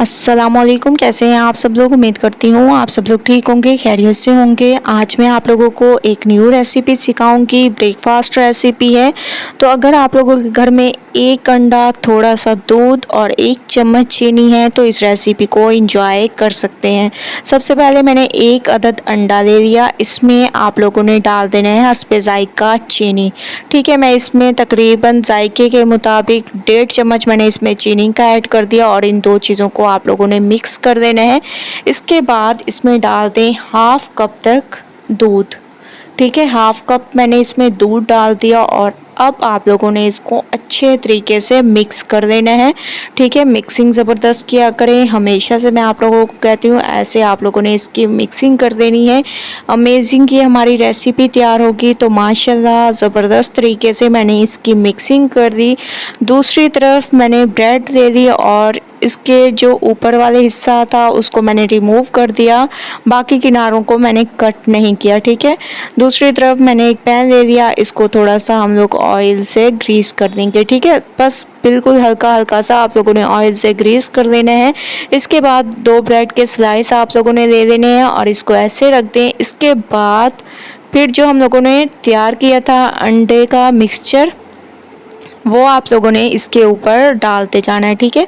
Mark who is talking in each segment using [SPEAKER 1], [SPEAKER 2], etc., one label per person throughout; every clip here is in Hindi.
[SPEAKER 1] अस्सलामुअलैकुम। कैसे हैं आप सब लोग? उम्मीद करती हूँ आप सब लोग ठीक होंगे, खैरियत से होंगे। आज मैं आप लोगों को एक न्यू रेसिपी सिखाऊंगी। ब्रेकफास्ट रेसिपी है। तो अगर आप लोगों के घर में एक अंडा, थोड़ा सा दूध और एक चम्मच चीनी है तो इस रेसिपी को एंजॉय कर सकते हैं। सबसे पहले मैंने एक अदद अंडा ले लिया। इसमें आप लोगों ने डाल देना है हस्बे जायका चीनी। ठीक है, मैं इसमें तकरीबन जायके के मुताबिक 1.5 चम्मच मैंने इसमें चीनी का ऐड कर दिया और इन दो चीज़ों को आप लोगों ने मिक्स कर देना है। इसके बाद इसमें डाल दें हाफ कप तक दूध। ठीक है, हाफ कप मैंने इसमें दूध डाल दिया और अब आप लोगों ने इसको अच्छे तरीके से मिक्स कर देना है। ठीक है, मिक्सिंग ज़बरदस्त किया करें। हमेशा से मैं आप लोगों को कहती हूँ ऐसे आप लोगों ने इसकी मिक्सिंग कर देनी है। अमेजिंग ये हमारी रेसिपी तैयार होगी। तो माशाल्लाह ज़बरदस्त तरीके से मैंने इसकी मिक्सिंग कर दी। दूसरी तरफ मैंने ब्रेड ले ली और इसके जो ऊपर वाले हिस्सा था उसको मैंने रिमूव कर दिया, बाकी किनारों को मैंने कट नहीं किया। ठीक है, दूसरी तरफ मैंने एक पैन ले लिया, इसको थोड़ा सा हम लोग ऑयल से ग्रीस कर देंगे। ठीक है, बस बिल्कुल हल्का हल्का सा आप लोगों ने ऑयल से ग्रीस कर देना है। इसके बाद 2 ब्रेड के स्लाइस आप लोगों ने ले लेने हैं और इसको ऐसे रख दें। इसके बाद फिर जो हम लोगों ने तैयार किया था अंडे का मिक्सचर, वो आप लोगों ने इसके ऊपर डालते जाना है। ठीक है,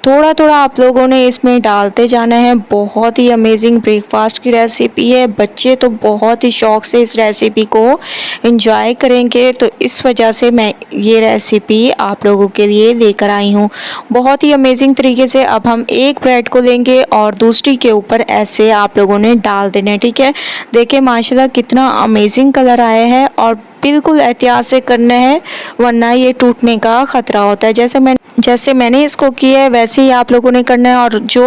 [SPEAKER 1] थोड़ा थोड़ा आप लोगों ने इसमें डालते जाना है। बहुत ही अमेजिंग ब्रेकफास्ट की रेसिपी है। बच्चे तो बहुत ही शौक से इस रेसिपी को एंजॉय करेंगे, तो इस वजह से मैं ये रेसिपी आप लोगों के लिए लेकर आई हूँ। बहुत ही अमेजिंग तरीके से अब हम एक ब्रेड को लेंगे और दूसरी के ऊपर ऐसे आप लोगों ने डाल देना है। ठीक है, देखिए माशाल्लाह कितना अमेजिंग कलर आया है और बिल्कुल एहतियात से करना है वरना ये टूटने का ख़तरा होता है। जैसे मैंने इसको किया है वैसे ही आप लोगों ने करना है और जो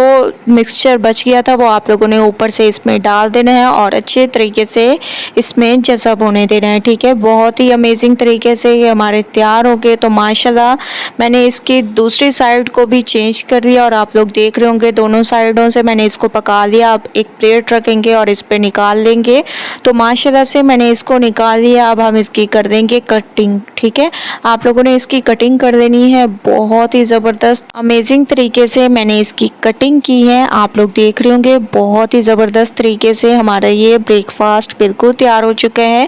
[SPEAKER 1] मिक्सचर बच गया था वो आप लोगों ने ऊपर से इसमें डाल देना है और अच्छे तरीके से इसमें जज़ब होने देना है। ठीक है, बहुत ही अमेजिंग तरीके से ये हमारे तैयार हो गए। तो माशाल्लाह मैंने इसकी दूसरी साइड को भी चेंज कर दिया और आप लोग देख रहे होंगे दोनों साइडों से मैंने इसको पका लिया। अब एक प्लेट रखेंगे और इस पर निकाल लेंगे। तो माशाल्लाह से मैंने इसको निकाल लिया। अब हम इसकी कर देंगे कटिंग। ठीक है, आप लोगों ने इसकी कटिंग कर देनी है। बहुत ही ज़बरदस्त अमेजिंग तरीके से मैंने इसकी कटिंग की है। आप लोग देख रहे होंगे बहुत ही ज़बरदस्त तरीके से हमारा ये ब्रेकफास्ट बिल्कुल तैयार हो चुका है।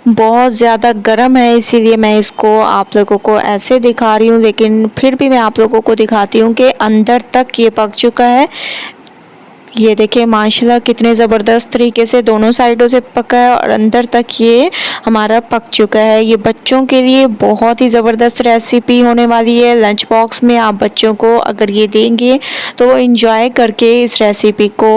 [SPEAKER 1] बहुत ज़्यादा गर्म है इसीलिए मैं इसको आप लोगों को ऐसे दिखा रही हूँ, लेकिन फिर भी मैं आप लोगों को दिखाती हूँ कि अंदर तक ये पक चुका है। ये देखिए माशाल्लाह कितने ज़बरदस्त तरीके से दोनों साइडों से पका है और अंदर तक ये हमारा पक चुका है। ये बच्चों के लिए बहुत ही ज़बरदस्त रेसिपी होने वाली है। लंच बॉक्स में आप बच्चों को अगर ये देंगे तो वो इंजॉय करके इस रेसिपी को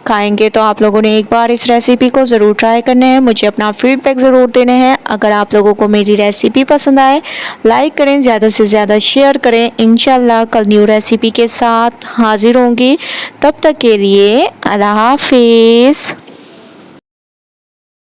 [SPEAKER 1] खाएंगे। तो आप लोगों ने एक बार इस रेसिपी को ज़रूर ट्राई करना है। मुझे अपना फीडबैक ज़रूर देना है। अगर आप लोगों को मेरी रेसिपी पसंद आए लाइक करें, ज़्यादा से ज़्यादा शेयर करें। इंशाल्लाह कल न्यू रेसिपी के साथ हाजिर होंगी। तब तक के लिए अल्लाह हाफिज़।